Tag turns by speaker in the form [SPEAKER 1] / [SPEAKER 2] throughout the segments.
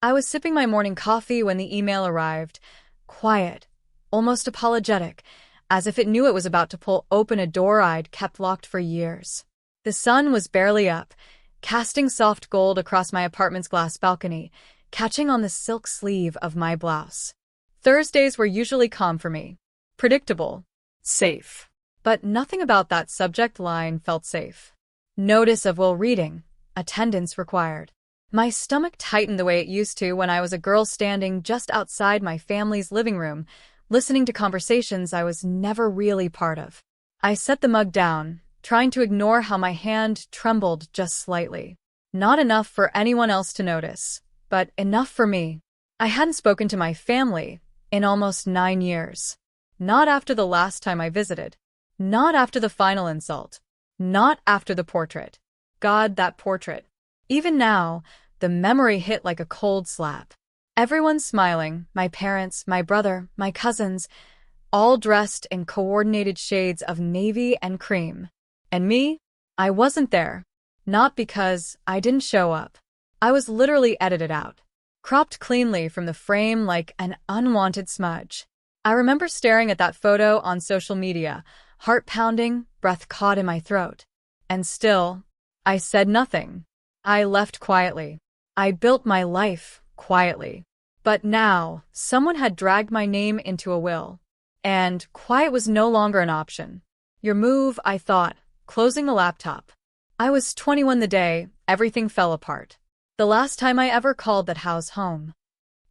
[SPEAKER 1] I was sipping my morning coffee when the email arrived. Quiet, almost apologetic, as if it knew it was about to pull open a door I'd kept locked for years. The sun was barely up, casting soft gold across my apartment's glass balcony, catching on the silk sleeve of my blouse. Thursdays were usually calm for me. Predictable. Safe. But nothing about that subject line felt safe. Notice of will reading. Attendance required. My stomach tightened the way it used to when I was a girl standing just outside my family's living room, listening to conversations I was never really part of. I set the mug down, trying to ignore how my hand trembled just slightly. Not enough for anyone else to notice, but enough for me. I hadn't spoken to my family in almost 9 years. Not after the last time I visited. Not after the final insult. Not after the portrait. God, that portrait. Even now, the memory hit like a cold slap. Everyone smiling, my parents, my brother, my cousins, all dressed in coordinated shades of navy and cream. And me? I wasn't there. Not because I didn't show up. I was literally edited out. Cropped cleanly from the frame like an unwanted smudge. I remember staring at that photo on social media, heart pounding, breath caught in my throat. And still, I said nothing. I left quietly. I built my life quietly. But now, someone had dragged my name into a will. And quiet was no longer an option. Your move, I thought, closing the laptop. I was 21 the day everything fell apart. The last time I ever called that house home.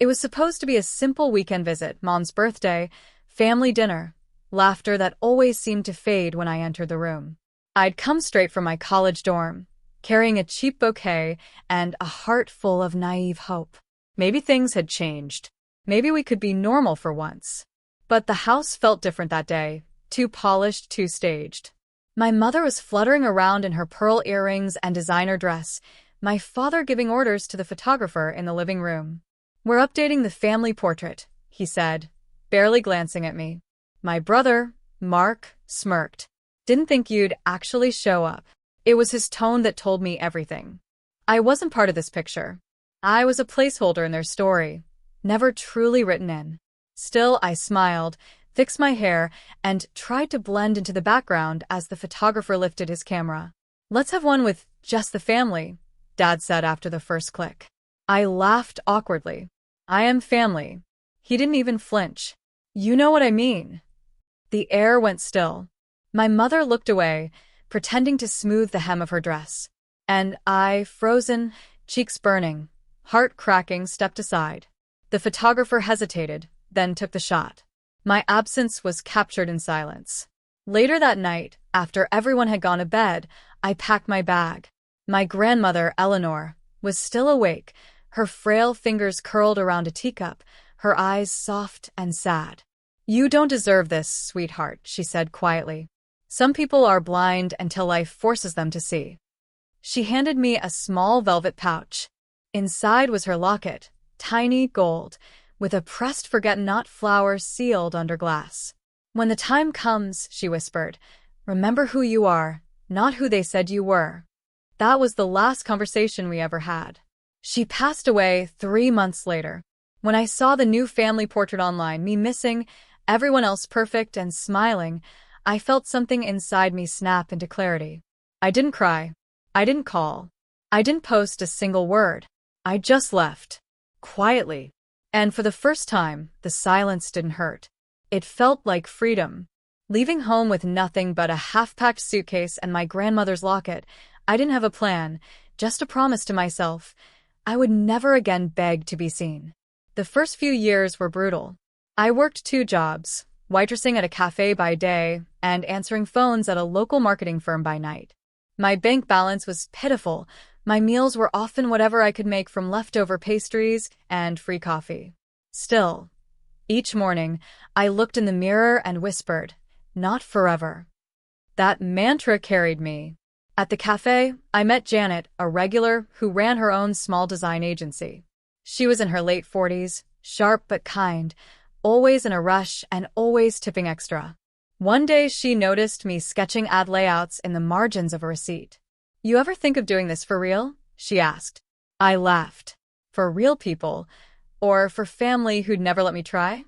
[SPEAKER 1] It was supposed to be a simple weekend visit, Mom's birthday, family dinner, laughter that always seemed to fade when I entered the room. I'd come straight from my college dorm, carrying a cheap bouquet and a heart full of naive hope. Maybe things had changed. Maybe we could be normal for once. But the house felt different that day, too polished, too staged. My mother was fluttering around in her pearl earrings and designer dress, my father giving orders to the photographer in the living room. We're updating the family portrait, he said, barely glancing at me. My brother, Mark, smirked. Didn't think you'd actually show up. It was his tone that told me everything. I wasn't part of this picture. I was a placeholder in their story, never truly written in. Still, I smiled, fixed my hair, and tried to blend into the background as the photographer lifted his camera. Let's have one with just the family, Dad said after the first click. I laughed awkwardly. I am family. He didn't even flinch. You know what I mean. The air went still. My mother looked away, pretending to smooth the hem of her dress. And I, frozen, cheeks burning, heart cracking, stepped aside. The photographer hesitated, then took the shot. My absence was captured in silence. Later that night, after everyone had gone to bed, I packed my bag. My grandmother, Eleanor, was still awake, her frail fingers curled around a teacup, her eyes soft and sad. You don't deserve this, sweetheart, she said quietly. Some people are blind until life forces them to see. She handed me a small velvet pouch. Inside was her locket, tiny gold, with a pressed forget-not flower sealed under glass. When the time comes, she whispered, remember who you are, not who they said you were. That was the last conversation we ever had. She passed away 3 months later. When I saw the new family portrait online, me missing, everyone else perfect and smiling, I felt something inside me snap into clarity. I didn't cry. I didn't call. I didn't post a single word. I just left. Quietly. And for the first time, the silence didn't hurt. It felt like freedom. Leaving home with nothing but a half-packed suitcase and my grandmother's locket, I didn't have a plan, just a promise to myself. I would never again beg to be seen. The first few years were brutal. I worked 2 jobs, waitressing at a cafe by day and answering phones at a local marketing firm by night. My bank balance was pitiful. My meals were often whatever I could make from leftover pastries and free coffee. Still, each morning, I looked in the mirror and whispered, not forever. That mantra carried me. At the cafe, I met Janet, a regular who ran her own small design agency. She was in her late 40s, sharp but kind, always in a rush and always tipping extra. One day she noticed me sketching ad layouts in the margins of a receipt. You ever think of doing this for real? She asked. I laughed. For real people? Or for family who'd never let me try?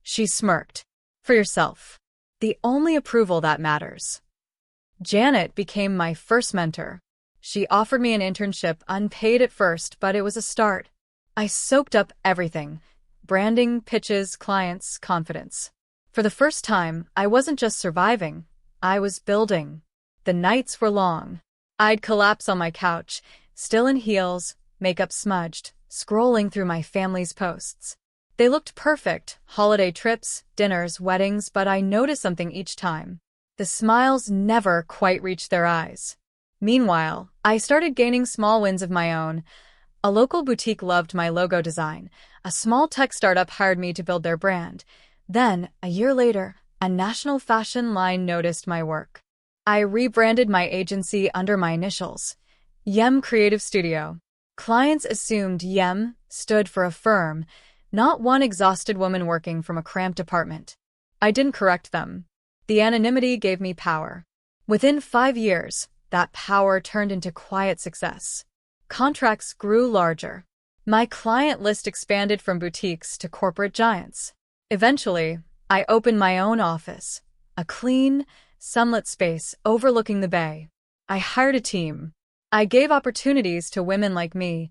[SPEAKER 1] She smirked. For yourself. The only approval that matters. Janet became my first mentor. She offered me an internship, unpaid at first, but it was a start. I soaked up everything. Branding, pitches, clients, confidence. For the first time, I wasn't just surviving. I was building. The nights were long. I'd collapse on my couch, still in heels, makeup smudged, scrolling through my family's posts. They looked perfect, holiday trips, dinners, weddings, but I noticed something each time. The smiles never quite reached their eyes. Meanwhile, I started gaining small wins of my own. A local boutique loved my logo design. A small tech startup hired me to build their brand. Then, a year later, a national fashion line noticed my work. I rebranded my agency under my initials, Yem Creative Studio. Clients assumed Yem stood for a firm, not one exhausted woman working from a cramped apartment. I didn't correct them. The anonymity gave me power. Within 5 years, that power turned into quiet success. Contracts grew larger. My client list expanded from boutiques to corporate giants. Eventually, I opened my own office, a clean, sunlit space overlooking the bay. I hired a team. I gave opportunities to women like me,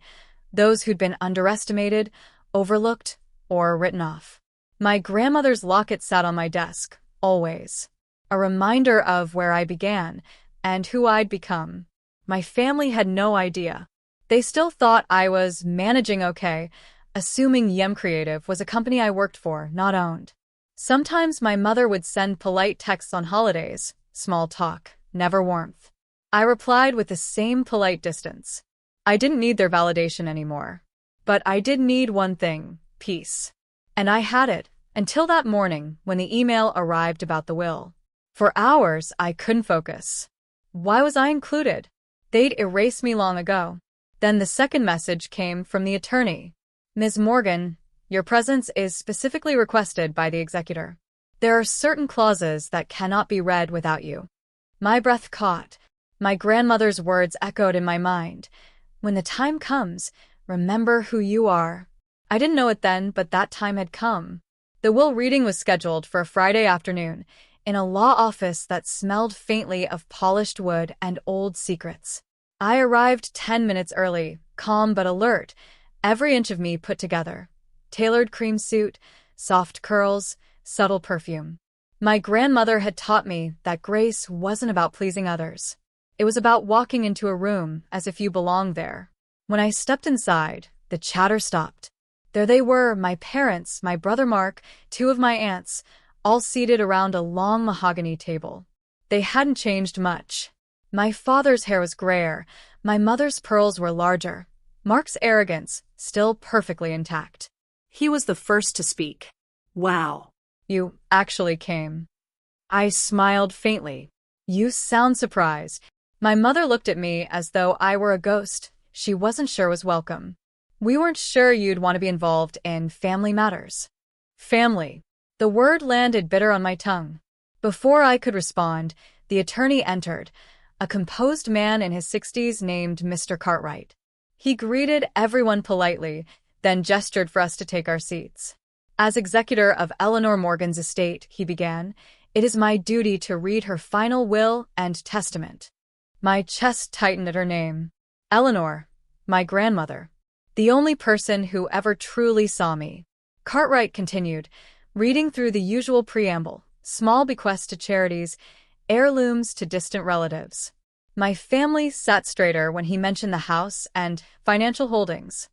[SPEAKER 1] those who'd been underestimated, overlooked, or written off. My grandmother's locket sat on my desk, always. A reminder of where I began and who I'd become. My family had no idea. They still thought I was managing okay, assuming Yem Creative was a company I worked for, not owned. Sometimes my mother would send polite texts on holidays, small talk, never warmth. I replied with the same polite distance. I didn't need their validation anymore. But I did need one thing, peace. And I had it, until that morning when the email arrived about the will. For hours, I couldn't focus. Why was I included? They'd erased me long ago. Then the second message came from the attorney. Ms. Morgan, your presence is specifically requested by the executor. There are certain clauses that cannot be read without you. My breath caught. My grandmother's words echoed in my mind. When the time comes, remember who you are. I didn't know it then, but that time had come. The will reading was scheduled for a Friday afternoon, in a law office that smelled faintly of polished wood and old secrets. I arrived 10 minutes early, calm but alert, every inch of me put together. Tailored cream suit, soft curls, subtle perfume. My grandmother had taught me that grace wasn't about pleasing others. It was about walking into a room as if you belonged there. When I stepped inside, the chatter stopped. There they were, my parents, my brother Mark, 2 of my aunts, all seated around a long mahogany table. They hadn't changed much. My father's hair was grayer, my mother's pearls were larger. Mark's arrogance, still perfectly intact.
[SPEAKER 2] He was the first to speak. Wow.
[SPEAKER 1] You actually came. I smiled faintly. You sound surprised. My mother looked at me as though I were a ghost she wasn't sure was welcome. We weren't sure you'd want to be involved in family matters. Family. The word landed bitter on my tongue. Before I could respond, the attorney entered, a composed man in his 60s named Mr. Cartwright. He greeted everyone politely, then gestured for us to take our seats. As executor of Eleanor Morgan's estate, he began, it is my duty to read her final will and testament. My chest tightened at her name. Eleanor, my grandmother. The only person who ever truly saw me. Cartwright continued, reading through the usual preamble, small bequests to charities, heirlooms to distant relatives. My family sat straighter when he mentioned the house and financial holdings.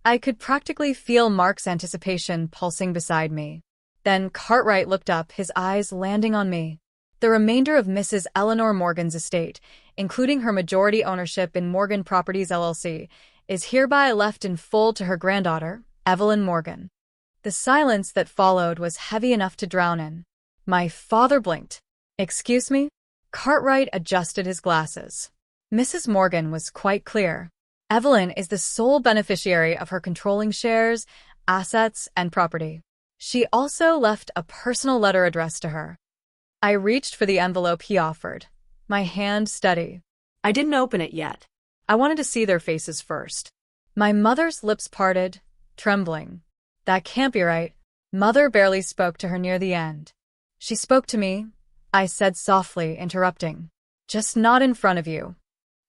[SPEAKER 1] I could practically feel Mark's anticipation pulsing beside me. Then Cartwright looked up, his eyes landing on me. The remainder of Mrs. Eleanor Morgan's estate, including her majority ownership in Morgan Properties LLC, is hereby left in full to her granddaughter, Evelyn Morgan. The silence that followed was heavy enough to drown in. My father blinked. Excuse me? Cartwright adjusted his glasses. Mrs. Morgan was quite clear. Evelyn is the sole beneficiary of her controlling shares, assets, and property. She also left a personal letter addressed to her. I reached for the envelope he offered, my hand steady.
[SPEAKER 2] I didn't open it yet.
[SPEAKER 1] I wanted to see their faces first. My mother's lips parted, trembling. That can't be right. Mother barely spoke to her near the end. She spoke to me, I said softly, interrupting. Just not in front of you.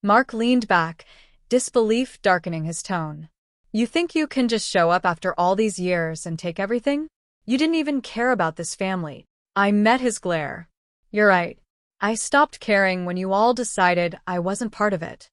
[SPEAKER 1] Mark leaned back, disbelief darkening his tone. You think you can just show up after all these years and take everything? You didn't even care about this family. I met his glare. You're right. I stopped caring when you all decided I wasn't part of it.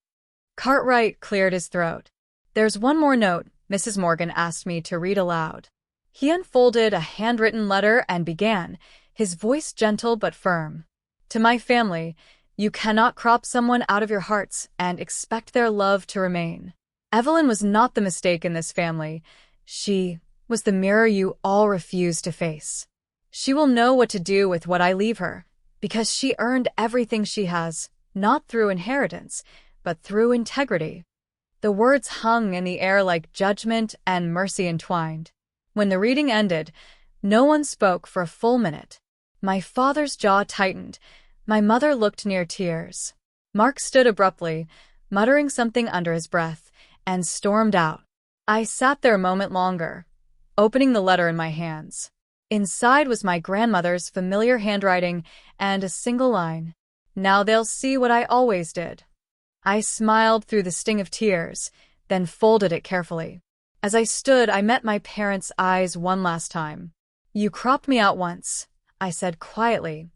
[SPEAKER 1] Cartwright cleared his throat. There's one more note Mrs. Morgan asked me to read aloud. He unfolded a handwritten letter and began, his voice gentle but firm. To my family, you cannot crop someone out of your hearts and expect their love to remain. Evelyn was not the mistake in this family. She was the mirror you all refused to face. She will know what to do with what I leave her, because she earned everything she has, not through inheritance, but through integrity. The words hung in the air like judgment and mercy entwined. When the reading ended, no one spoke for a full minute. My father's jaw tightened. My mother looked near tears. Mark stood abruptly, muttering something under his breath, and stormed out. I sat there a moment longer, opening the letter in my hands. Inside was my grandmother's familiar handwriting and a single line. Now they'll see what I always did. I smiled through the sting of tears, then folded it carefully. As I stood, I met my parents' eyes one last time. You cropped me out once, I said quietly,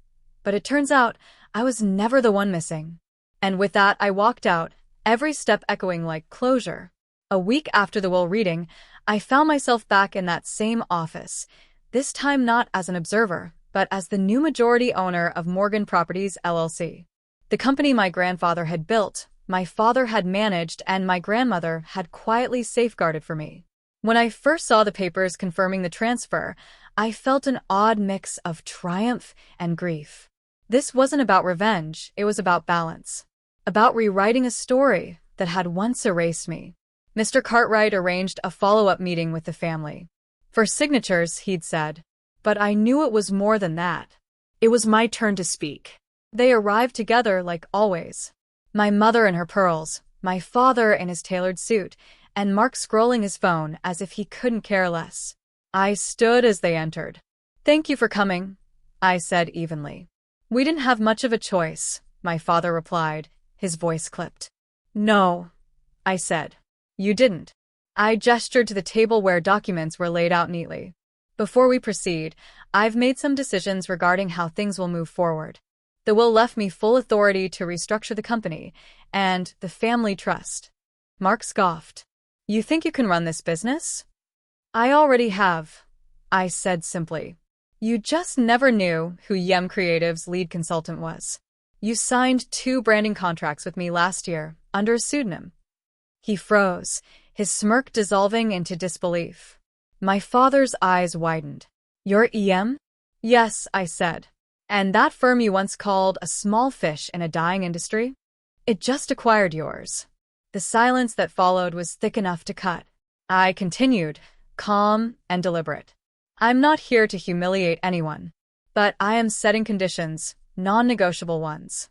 [SPEAKER 1] but it turns out I was never the one missing. And with that, I walked out, every step echoing like closure. A week after the will reading, I found myself back in that same office, this time not as an observer, but as the new majority owner of Morgan Properties, LLC. The company my grandfather had built, my father had managed, and my grandmother had quietly safeguarded for me. When I first saw the papers confirming the transfer, I felt an odd mix of triumph and grief. This wasn't about revenge, it was about balance. About rewriting a story that had once erased me. Mr. Cartwright arranged a follow-up meeting with the family. For signatures, he'd said. But I knew it was more than that.
[SPEAKER 2] It was my turn to speak.
[SPEAKER 1] They arrived together like always. My mother in her pearls, my father in his tailored suit, and Mark scrolling his phone as if he couldn't care less. I stood as they entered. Thank you for coming, I said evenly. We didn't have much of a choice, my father replied, his voice clipped. No, I said. You didn't. I gestured to the table where documents were laid out neatly. Before we proceed, I've made some decisions regarding how things will move forward. The will left me full authority to restructure the company and the family trust. Mark scoffed. You think you can run this business? I already have, I said simply. You just never knew who Yem Creative's lead consultant was. You signed 2 branding contracts with me last year, under a pseudonym. He froze, his smirk dissolving into disbelief. My father's eyes widened. You're EM? Yes, I said. And that firm you once called a small fish in a dying industry? It just acquired yours. The silence that followed was thick enough to cut. I continued, calm and deliberate. I'm not here to humiliate anyone, but I am setting conditions, non-negotiable ones.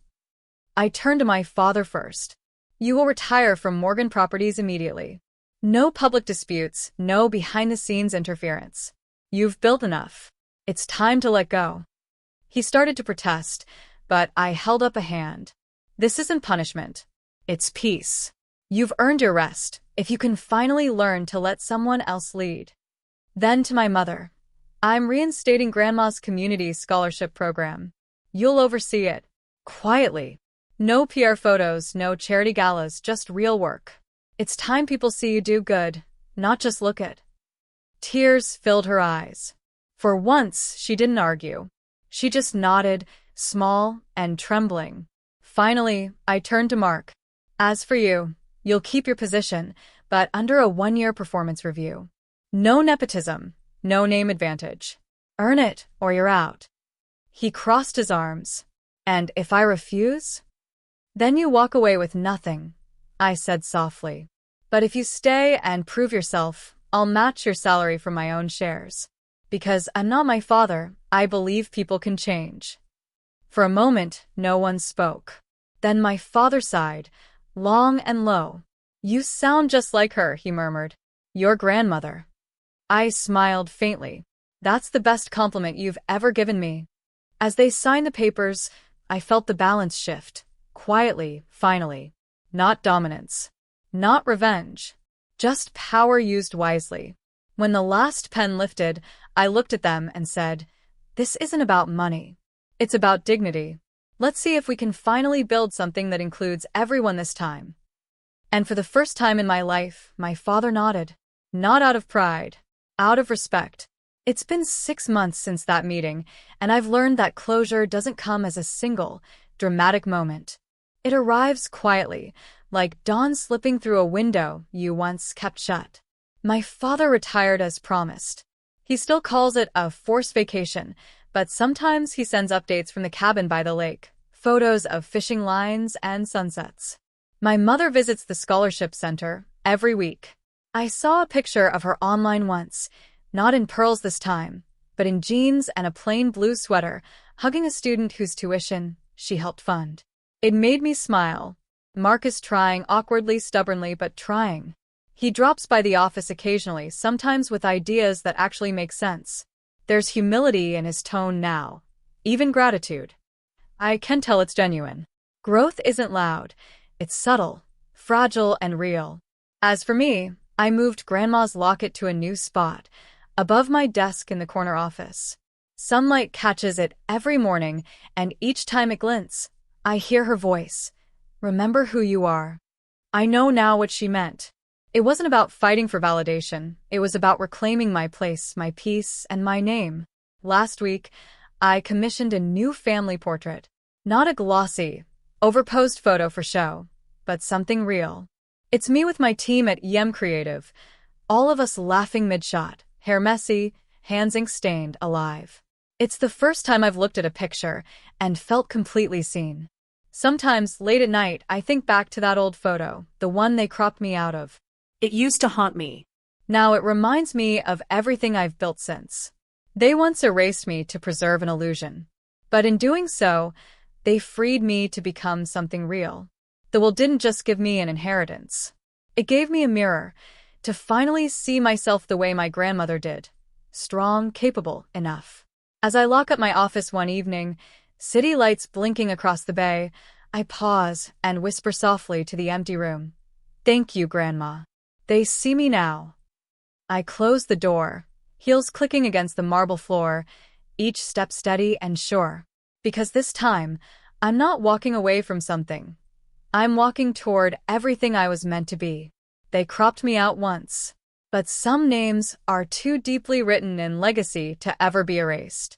[SPEAKER 1] I turned to my father first. You will retire from Morgan Properties immediately. No public disputes, no behind-the-scenes interference. You've built enough. It's time to let go. He started to protest, but I held up a hand. This isn't punishment. It's peace. You've earned your rest, if you can finally learn to let someone else lead. Then to my mother. I'm reinstating Grandma's community scholarship program. You'll oversee it. Quietly. No PR photos, no charity galas, just real work. It's time people see you do good, not just look it. Tears filled her eyes. For once, she didn't argue. She just nodded, small and trembling. Finally, I turned to Mark. As for you, you'll keep your position, but under a 1-year performance review. No nepotism, no name advantage. Earn it, or you're out. He crossed his arms. And if I refuse? Then you walk away with nothing, I said softly. But if you stay and prove yourself, I'll match your salary from my own shares. Because I'm not my father, I believe people can change. For a moment, no one spoke. Then my father sighed, long and low. You sound just like her, he murmured. Your grandmother. I smiled faintly. That's the best compliment you've ever given me. As they signed the papers, I felt the balance shift. Quietly, finally. Not dominance. Not revenge. Just power used wisely. When the last pen lifted, I looked at them and said, "This isn't about money. It's about dignity. Let's see if we can finally build something that includes everyone this time." And for the first time in my life, my father nodded. Not out of pride. Out of respect. It's been 6 months since that meeting, and I've learned that closure doesn't come as a single, dramatic moment. It arrives quietly, like dawn slipping through a window you once kept shut. My father retired as promised. He still calls it a forced vacation, but sometimes he sends updates from the cabin by the lake, photos of fishing lines and sunsets. My mother visits the scholarship center every week. I saw a picture of her online once, not in pearls this time, but in jeans and a plain blue sweater, hugging a student whose tuition she helped fund. It made me smile. Mark is trying, awkwardly, stubbornly, but trying. He drops by the office occasionally, sometimes with ideas that actually make sense. There's humility in his tone now, even gratitude. I can tell it's genuine. Growth isn't loud, it's subtle, fragile, and real. As for me, I moved Grandma's locket to a new spot, above my desk in the corner office. Sunlight catches it every morning, and each time it glints, I hear her voice. Remember who you are. I know now what she meant. It wasn't about fighting for validation. It was about reclaiming my place, my peace, and my name. Last week, I commissioned a new family portrait. Not a glossy, overposed photo for show, but something real. It's me with my team at EM Creative, all of us laughing mid-shot, hair messy, hands ink-stained, alive. It's the first time I've looked at a picture and felt completely seen. Sometimes, late at night, I think back to that old photo, the one they cropped me out of.
[SPEAKER 2] It used to haunt me.
[SPEAKER 1] Now it reminds me of everything I've built since. They once erased me to preserve an illusion. But in doing so, they freed me to become something real. The will didn't just give me an inheritance. It gave me a mirror, to finally see myself the way my grandmother did. Strong, capable, enough. As I lock up my office one evening, city lights blinking across the bay, I pause and whisper softly to the empty room. Thank you, Grandma. They see me now. I close the door, heels clicking against the marble floor, each step steady and sure. Because this time, I'm not walking away from something. I'm walking toward everything I was meant to be. They cropped me out once, but some names are too deeply written in legacy to ever be erased.